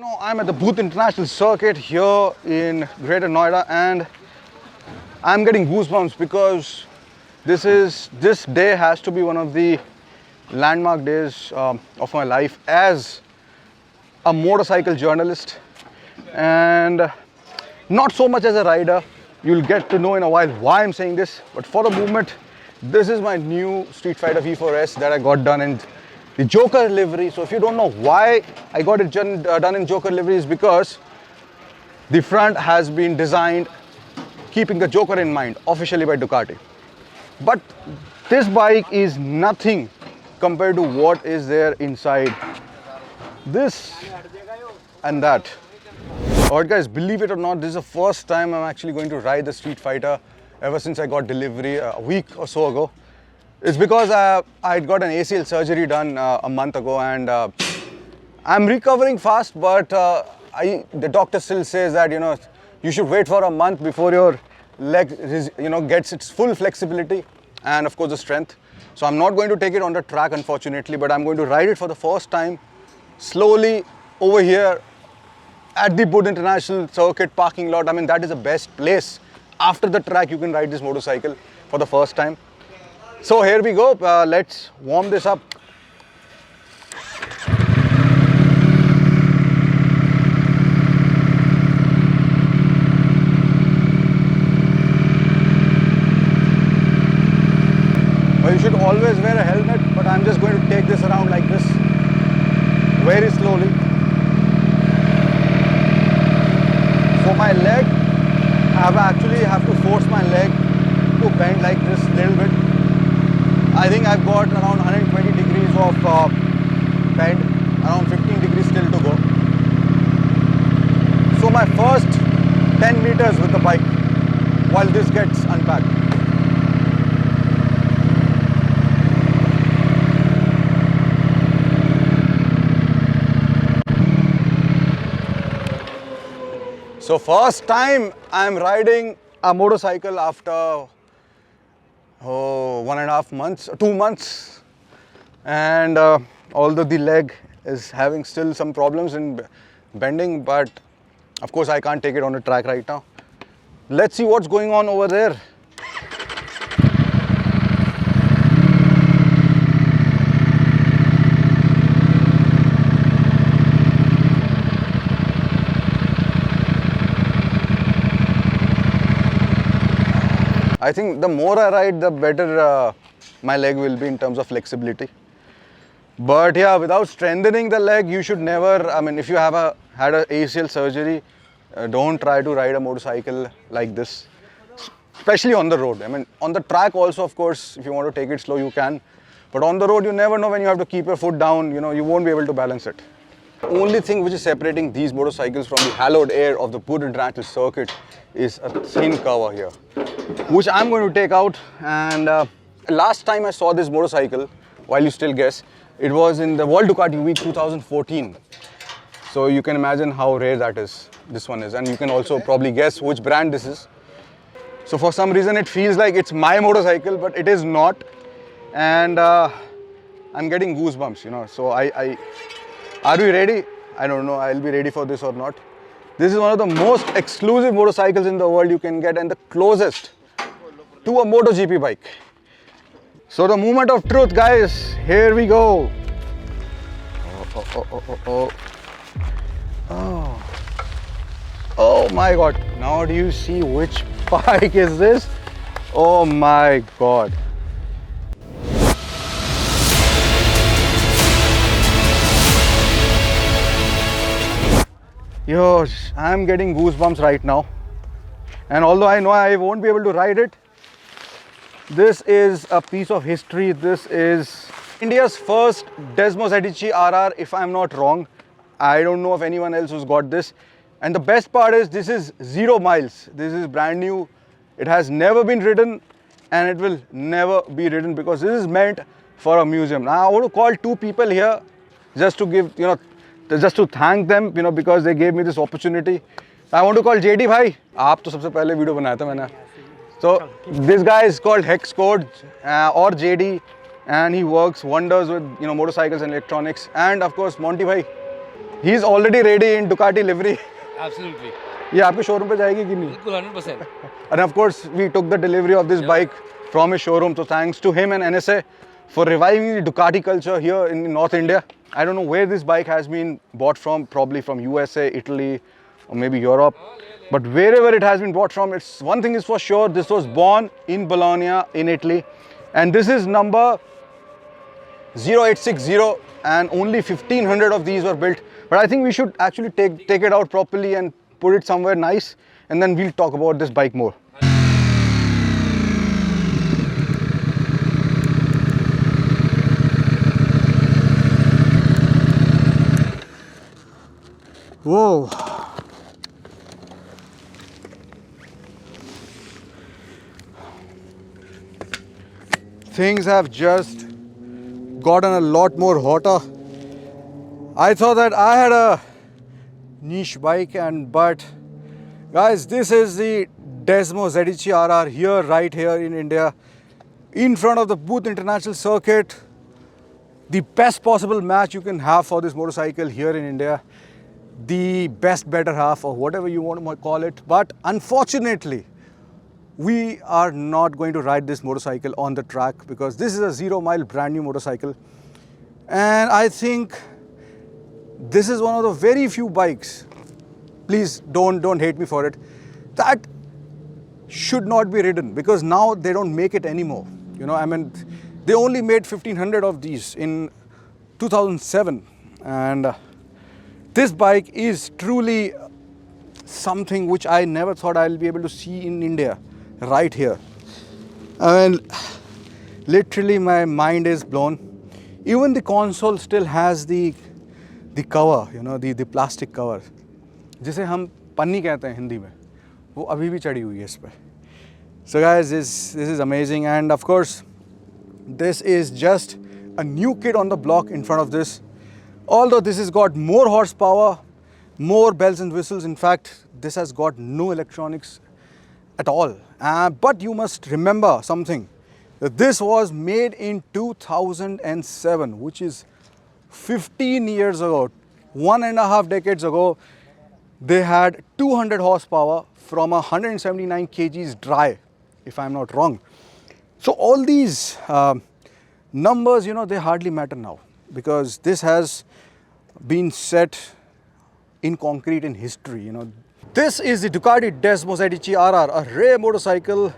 No, I'm at the Buddh International Circuit here in Greater Noida, and I'm getting goosebumps because this day has to be one of the landmark days of my life as a motorcycle journalist, and not so much as a rider. You'll get to know in a while why I'm saying this, but for the movement, this is my new Street Fighter V4S that I got done in the Joker livery. So if you don't know why I got it done in Joker livery, is because the front has been designed keeping the Joker in mind, officially by Ducati. But this bike is nothing compared to what is there inside this and that. Alright guys, believe it or not, this is the first time I'm actually going to ride the Street Fighter ever since I got delivery a week or so ago. It's because I got an ACL surgery done a month ago, and I'm recovering fast, but the doctor still says that you should wait for a month before your leg gets its full flexibility and of course the strength. So I'm not going to take it on the track unfortunately, but I'm going to ride it for the first time slowly over here at the Buddh International Circuit parking lot. I mean, that is the best place. After the track, you can ride this motorcycle for the first time. So here we go. Let's warm this up. Well, you should always wear a helmet, but I'm just going to take this around like this, very slowly. For my leg, I actually have to force my leg to bend like this a little bit. I think I've got around 120 degrees of bend, around 15 degrees still to go. So my first 10 meters with the bike while this gets unpacked. So first time I'm riding a motorcycle after 1.5 months, 2 months, and although the leg is having still some problems in bending, but of course I can't take it on the track right now. Let's see what's going on over there. I think the more I ride, the better my leg will be in terms of flexibility. But yeah, without strengthening the leg, you should never, I mean, if you have had an ACL surgery, don't try to ride a motorcycle like this, especially on the road. I mean, on the track also, of course, if you want to take it slow, you can. But on the road, you never know when you have to keep your foot down, you won't be able to balance it. The only thing which is separating these motorcycles from the hallowed air of the Buddh International Circuit is a thin cover here, which I'm going to take out. And last time I saw this motorcycle, while you still guess, it was in the World Ducati Week 2014. So you can imagine how rare this one is, and you can also probably guess which brand this is. So for some reason it feels like it's my motorcycle, but it is not, and I'm getting goosebumps, so are we ready? I don't know, I'll be ready for this or not. This is one of the most exclusive motorcycles in the world you can get, and the closest to a MotoGP bike. So the moment of truth, guys, here we go. Oh my God, now do you see which bike is this? Oh my God. Yo, I'm getting goosebumps right now. And although I know I won't be able to ride it, this is a piece of history. This is India's first Desmosedici RR, if I'm not wrong. I don't know of anyone else who's got this. And the best part is this is 0 miles. This is brand new. It has never been ridden, and it will never be ridden because this is meant for a museum. Now I want to call 2 people here just to give, just to thank them, because they gave me this opportunity. I want to call JD bhai. आप तो सबसे पहले video बनाया था मैंने. So this guy is called Hex Code or JD, and he works wonders with motorcycles and electronics. And of course Monty bhai. He is already ready in Ducati livery. Absolutely. ये आपके showroom पे जाएगी कि नहीं? बिल्कुल 100%. And of course, we took the delivery of this bike from his showroom. So thanks to him and NSA for reviving the Ducati culture here in North India. I don't know where this bike has been bought from, probably from USA, Italy, or maybe Europe. But wherever it has been bought from, it's one thing is for sure, this was born in Bologna in Italy. And this is number 0860 and only 1500 of these were built. But I think we should actually take it out properly and put it somewhere nice, and then we'll talk about this bike more. Whoa. Things have just gotten a lot more hotter. I thought that I had a niche bike, but guys, this is the Desmosedici RR here, right here in India, in front of the Buddh International Circuit. The best possible match you can have for this motorcycle here in India. The best better half, or whatever you want to call it. But unfortunately, we are not going to ride this motorcycle on the track because this is a 0 mile brand new motorcycle. And I think this is one of the very few bikes, please don't hate me for it, that should not be ridden, because now they don't make it anymore. You know, I mean, they only made 1500 of these in 2007, and this bike is truly something which I never thought I'll be able to see in India, right here. I mean, literally my mind is blown. Even the console still has the cover, you know, the plastic cover, जिसे हम पन्नी कहते हैं हिंदी में, वो अभी भी चढ़ी हुई है इस पे. So guys, this is amazing, and of course, this is just a new kid on the block in front of this. Although this has got more horsepower, more bells and whistles. In fact, this has got no electronics at all. But you must remember something. This was made in 2007, which is 15 years ago, 1.5 decades ago. They had 200 horsepower from 179 kgs dry, if I'm not wrong. So all these numbers, you know, they hardly matter now, because this has been set in concrete in history, you know. This is the Ducati Desmosedici RR, a rare motorcycle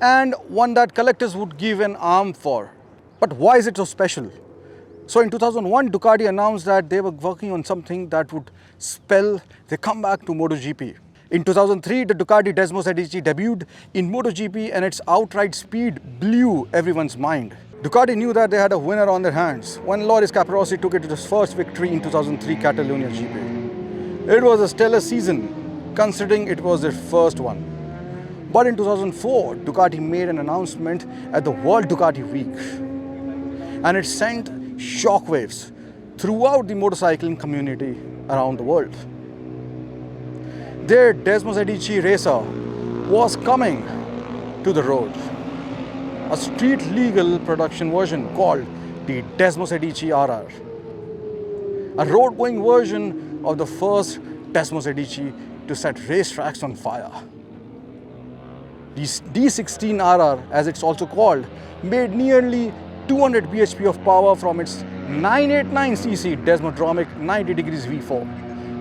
and one that collectors would give an arm for. But why is it so special? So in 2001, Ducati announced that they were working on something that would spell their comeback to MotoGP. In 2003, the Ducati Desmosedici debuted in MotoGP, and its outright speed blew everyone's mind. Ducati knew that they had a winner on their hands when Loris Capirossi took it to his first victory in 2003 Catalonia GP. It was a stellar season, considering it was their first one. But in 2004, Ducati made an announcement at the World Ducati Week, and it sent shockwaves throughout the motorcycling community around the world. Their Desmosedici racer was coming to the road. A street legal production version called the Desmosedici RR. A road going version of the first Desmosedici to set racetracks on fire. The D16RR, as it's also called, made nearly 200 bhp of power from its 989cc Desmodromic 90 degrees V4.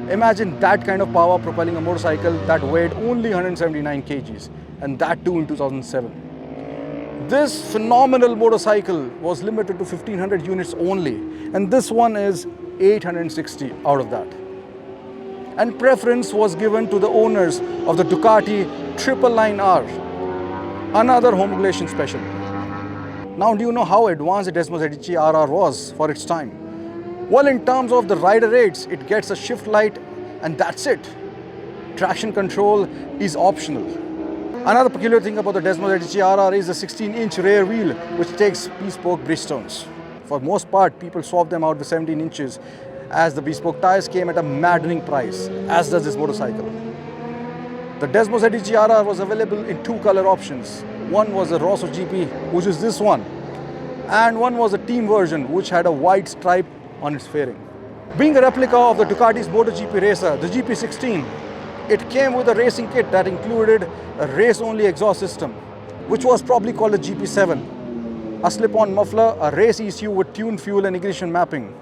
Imagine that kind of power propelling a motorcycle that weighed only 179 kgs, and that too in 2007. This phenomenal motorcycle was limited to 1500 units only, and this one is 860 out of that. And preference was given to the owners of the Ducati 999R, another homologation special. Now, do you know how advanced the Desmosedici RR was for its time? Well, in terms of the rider rates, it gets a shift light and that's it. Traction control is optional. Another peculiar thing about the Desmosedici RR is the 16-inch rear wheel, which takes bespoke Bridgestones. For most part, people swap them out with 17 inches, as the bespoke tires came at a maddening price, as does this motorcycle. The Desmosedici RR was available in two color options. One was the Rosso GP, which is this one, and one was a team version, which had a white stripe on its fairing. Being a replica of the Ducati's MotoGP racer, the GP16, it came with a racing kit that included a race-only exhaust system, which was probably called a GP7, a slip-on muffler, a race ECU with tuned fuel and ignition mapping.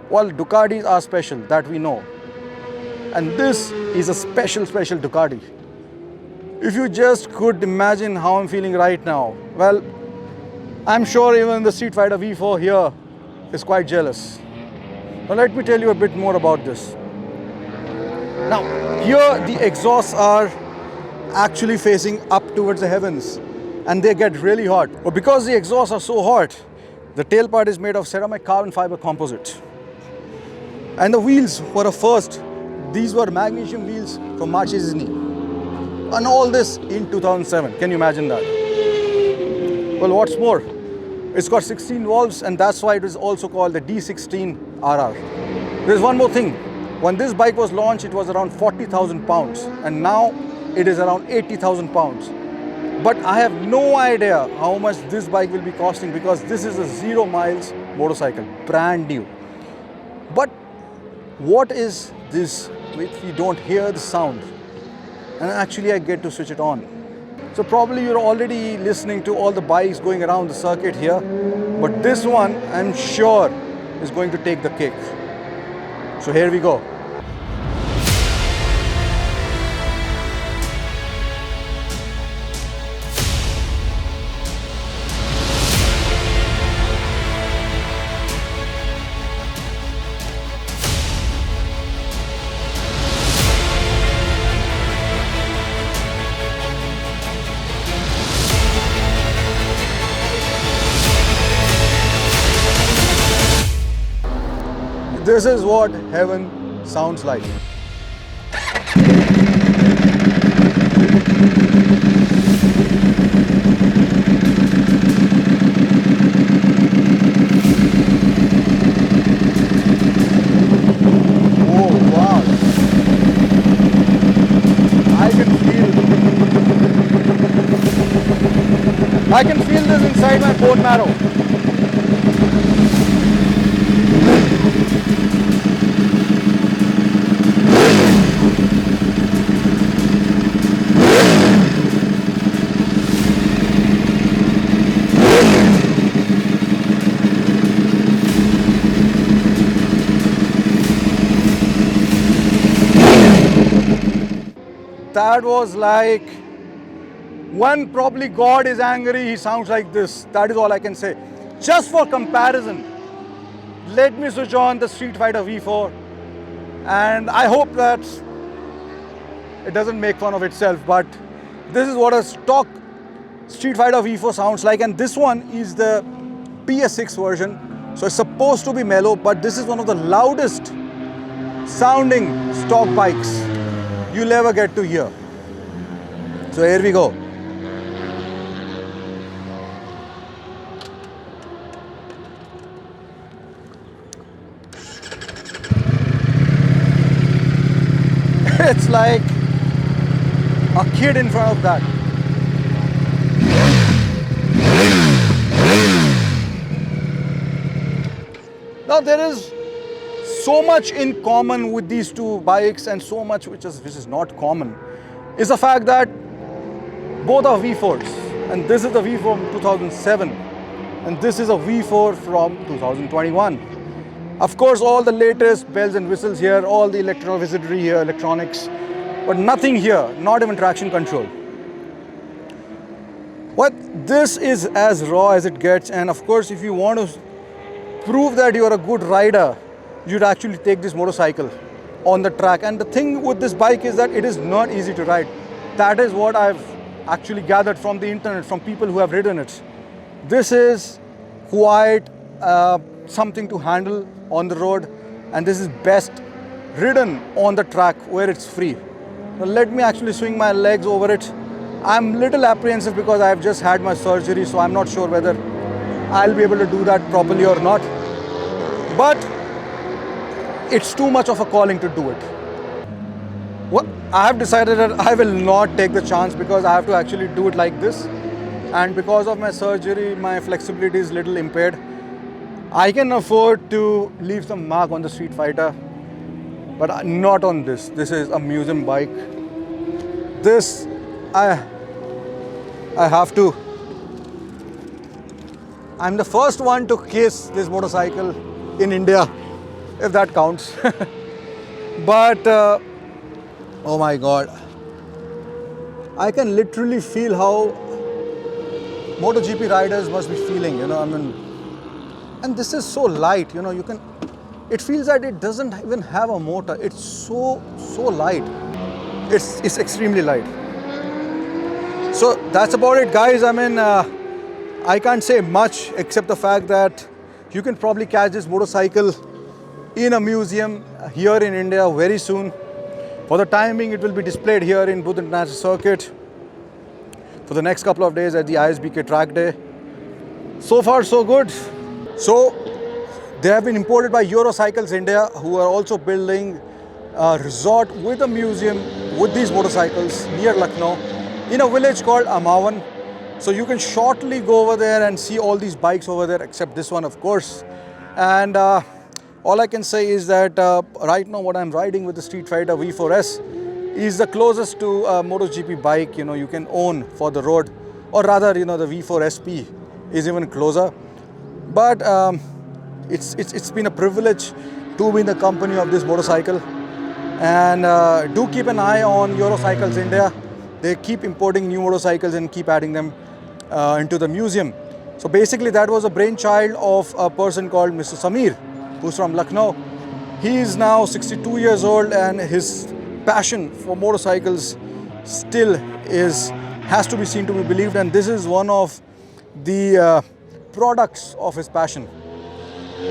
Well, Ducatis are special, that we know. And this is a special Ducati. If you just could imagine how I'm feeling right now, well, I'm sure even the Street Fighter V4 here is quite jealous. Now let me tell you a bit more about this. Now, here the exhausts are actually facing up towards the heavens and they get really hot. But because the exhausts are so hot, the tail part is made of ceramic carbon fiber composite. And the wheels were a first. These were magnesium wheels from Marchesini. And all this in 2007. Can you imagine that? Well, what's more, it's got 16 valves and that's why it is also called the D16 RR. There's one more thing. When this bike was launched, it was around 40,000 pounds and now it is around 80,000 pounds. But I have no idea how much this bike will be costing because this is a 0 miles motorcycle, brand new. But what is this if you don't hear the sound? And actually I get to switch it on. So probably you're already listening to all the bikes going around the circuit here, but this one I'm sure is going to take the cake. So here we go. This is what heaven sounds like. Oh wow! I can feel this inside my bone marrow. That was like, when probably God is angry, he sounds like this. That is all I can say. Just for comparison, let me switch on the Street Fighter V4 and I hope that it doesn't make fun of itself, but this is what a stock Street Fighter V4 sounds like, and this one is the PS6 version. So it's supposed to be mellow, but this is one of the loudest sounding stock bikes you'll ever get to hear. So here we go. It's like a kid in front of that. Now there is so much in common with these two bikes and so much which is not common is the fact that both are V4s, and this is the V4 from 2007 and this is a V4 from 2021. Of course, all the latest bells and whistles here, all the electro-wizardry here, electronics, but nothing here, not even traction control. But this is as raw as it gets, and of course, if you want to prove that you are a good rider, you'd actually take this motorcycle on the track. And the thing with this bike is that it is not easy to ride. That is what I've actually gathered from the internet, from people who have ridden it. This is quite something to handle on the road, and this is best ridden on the track where it's free. Now let me actually swing my legs over it. I'm little apprehensive because I've just had my surgery, so I'm not sure whether I'll be able to do that properly or not. But it's too much of a calling to do it. Well, I have decided that I will not take the chance because I have to actually do it like this. And because of my surgery, my flexibility is little impaired. I can afford to leave some mark on the Street Fighter, but not on this. This is a museum bike. This, I have to. I'm the first one to kiss this motorcycle in India, if that counts. But oh my God, I can literally feel how MotoGP riders must be feeling. I mean, and this is so light. You can. It feels that it doesn't even have a motor. It's so light. It's extremely light. So that's about it, guys. I mean, I can't say much except the fact that you can probably catch this motorcycle in a museum here in India very soon. For the time being, it will be displayed here in Buddh International Circuit for the next couple of days at the ISBK track day. So far, so good. So they have been imported by Eurocycles India, who are also building a resort with a museum with these motorcycles near Lucknow in a village called Amavan. So you can shortly go over there and see all these bikes over there, except this one, of course. And all I can say is that right now what I'm riding with the Street Fighter V4S is the closest to a MotoGP bike you can own for the road, or rather the V4SP is even closer. But it's been a privilege to be in the company of this motorcycle. And do keep an eye on Eurocycles India. They keep importing new motorcycles and keep adding them into the museum. So basically that was a brainchild of a person called Mr. Samir, who's from Lucknow. He is now 62 years old, and his passion for motorcycles still has to be seen to be believed, and this is one of the products of his passion.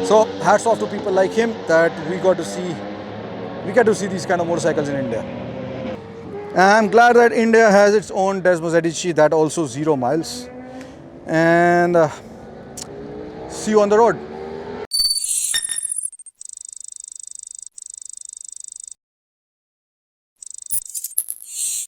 So hats off to people like him that we get to see these kind of motorcycles in India. And I'm glad that India has its own Desmosedici, that also 0 miles. And see you on the road.